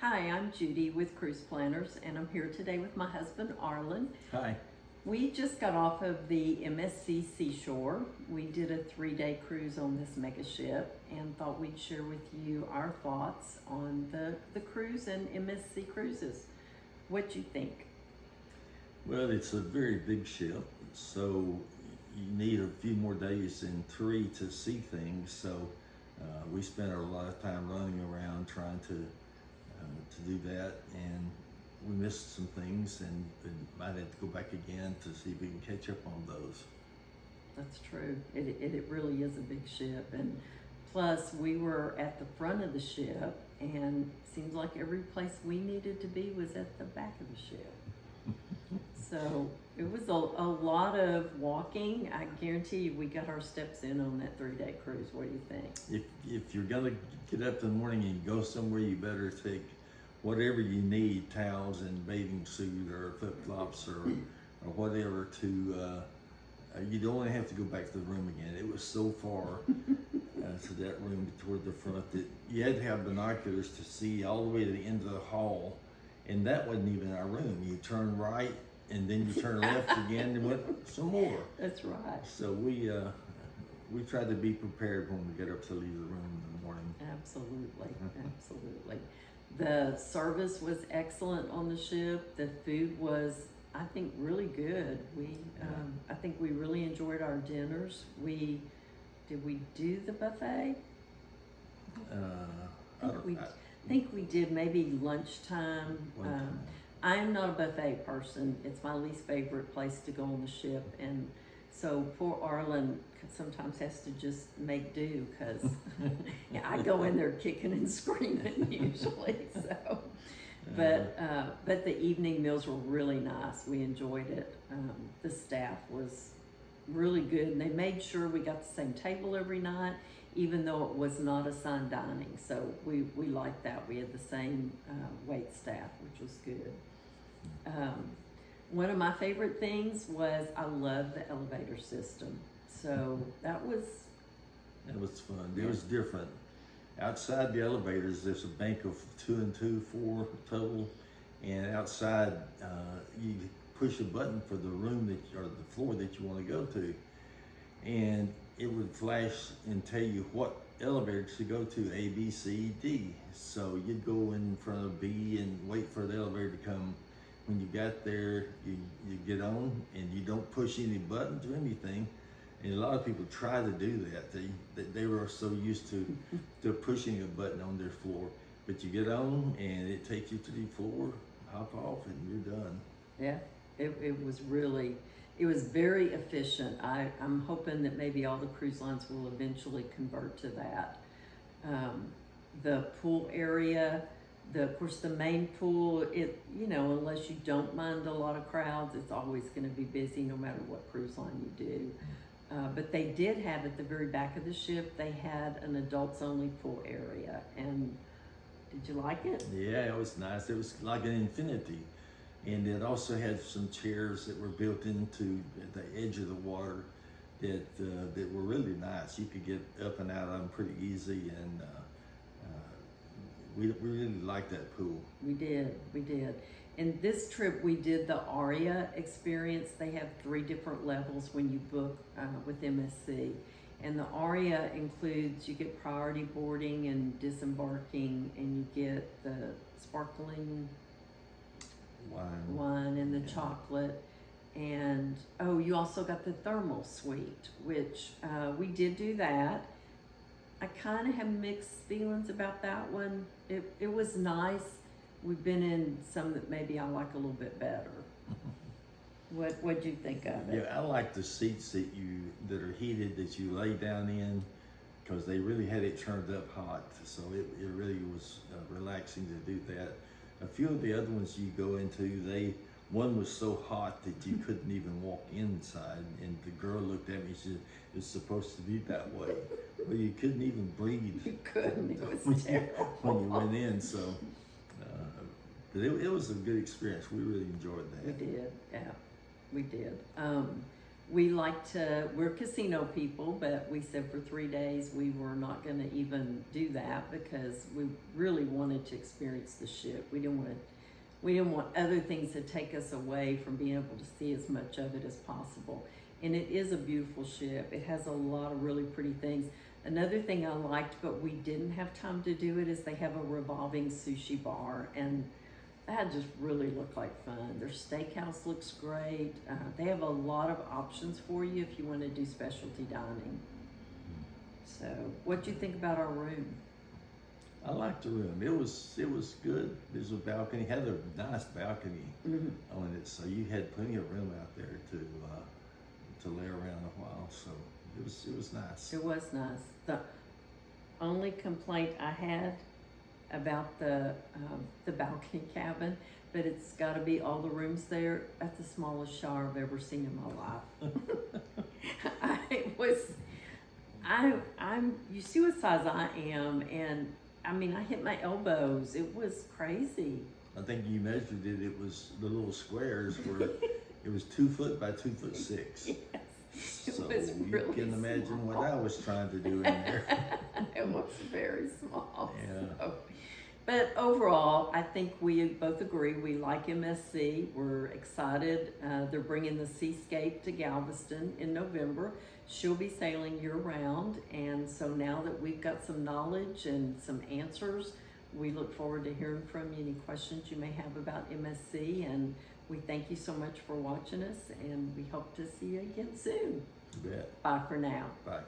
Hi, I'm Judy with Cruise Planners, and I'm here today with my husband, Arlen. Hi. We just got off of the MSC Seashore. We did a 3-day cruise on this mega ship and thought we'd share with you our thoughts on the cruise and MSC cruises. What you think? Well, it's a very big ship, so you need a few more days than 3 to see things. So we spent a lot of time running around trying to do that, and we missed some things, and might have to go back again to see if we can catch up on those. That's true. It really is a big ship, and plus we were at the front of the ship, and it seems like every place we needed to be was at the back of the ship. So it was a lot of walking. I guarantee you we got our steps in on that 3-day cruise. What do you think? If you're gonna get up in the morning and go somewhere, you better take whatever you need, towels and bathing suit or flip-flops or whatever to, you don't want to have to go back to the room again. It was so far to that room toward the front that you had to have binoculars to see all the way to the end of the hall, and that wasn't even our room. You turn right and then you turn left again and went some more. That's right. So we tried to be prepared when we get up to leave the room in the morning. Absolutely, absolutely. The service was excellent on the ship. The food was, I think, really good. I think we really enjoyed our dinners. Did we do the buffet? I think we did maybe lunchtime. I'm not a buffet person. It's my least favorite place to go on the ship, and so poor Arlen sometimes has to just make do, because yeah, I go in there kicking and screaming usually. So, but the evening meals were really nice. We enjoyed it. The staff was really good, and they made sure we got the same table every night, even though it was not assigned dining. So we liked that. We had the same wait staff, which was good. One of my favorite things was I love the elevator system. So that was fun. It was different. Outside the elevators, there's a bank of 2 and 2, 4 total, and outside you push a button for the room or the floor that you want to go to, and it would flash and tell you what elevator to go to, A, B, C, D. So you'd go in front of B and wait for the elevator to come. When you got there, you get on, and you don't push any buttons or anything. And a lot of people try to do that. They were so used to pushing a button on their floor. But you get on, and it takes you to the floor, hop off, and you're done. Yeah, it was very efficient. I'm hoping that maybe all the cruise lines will eventually convert to that. The pool area, of course, the main pool, unless you don't mind a lot of crowds, it's always going to be busy no matter what cruise line you do. But they did have, at the very back of the ship, they had an adults-only pool area. And did you like it? Yeah, it was nice. It was like an infinity. And it also had some chairs that were built into the edge of the water that were really nice. You could get up and out of them pretty easy, and we really liked that pool. We did. And this trip we did the Aria experience. They have 3 different levels when you book with MSC. And the Aria includes, you get priority boarding and disembarking, and you get the sparkling wine and the chocolate. And you also got the thermal suite, which we did do that. I kind of have mixed feelings about that one. It was nice. We've been in some that maybe I like a little bit better. What'd you think of it? Yeah, I like the seats that are heated, that you lay down in, because they really had it turned up hot. So it really was relaxing to do that. A few of the other ones you go into, one was so hot that you couldn't even walk inside, and the girl looked at me and said, "It's supposed to be that way." Well, you couldn't even breathe. You couldn't. It was terrible when you went in. So, but it was a good experience. We really enjoyed that. We did, yeah, we did. we're casino people, but we said for 3 days we were not gonna even do that because we really wanted to experience the ship. We didn't want other things to take us away from being able to see as much of it as possible. And it is a beautiful ship. It has a lot of really pretty things. Another thing I liked, but we didn't have time to do it, is they have a revolving sushi bar, and that just really looked like fun. Their steakhouse looks great. They have a lot of options for you if you want to do specialty dining. So, what do you think about our room? I liked the room. It was good. There's a balcony. Had a nice balcony on it, so you had plenty of room out there to lay around a while. So it was nice. It was nice. The only complaint I had about the balcony cabin, but it's got to be all the rooms there. That's the smallest shower I've ever seen in my life. I'm you see what size I am, and I mean I hit my elbows. It was crazy. I think you measured it. It was the little squares were. It was 2 foot by 2'6". Yes. It So was you really can imagine small. what I was trying to do in there. It was very small. Yeah. So. But overall, I think we both agree we like MSC. We're excited. They're bringing the Seascape to Galveston in November. She'll be sailing year-round, and so now that we've got some knowledge and some answers, we look forward to hearing from you, any questions you may have about MSC, and we thank you so much for watching us, and we hope to see you again soon. You bet. Bye for now. Bye.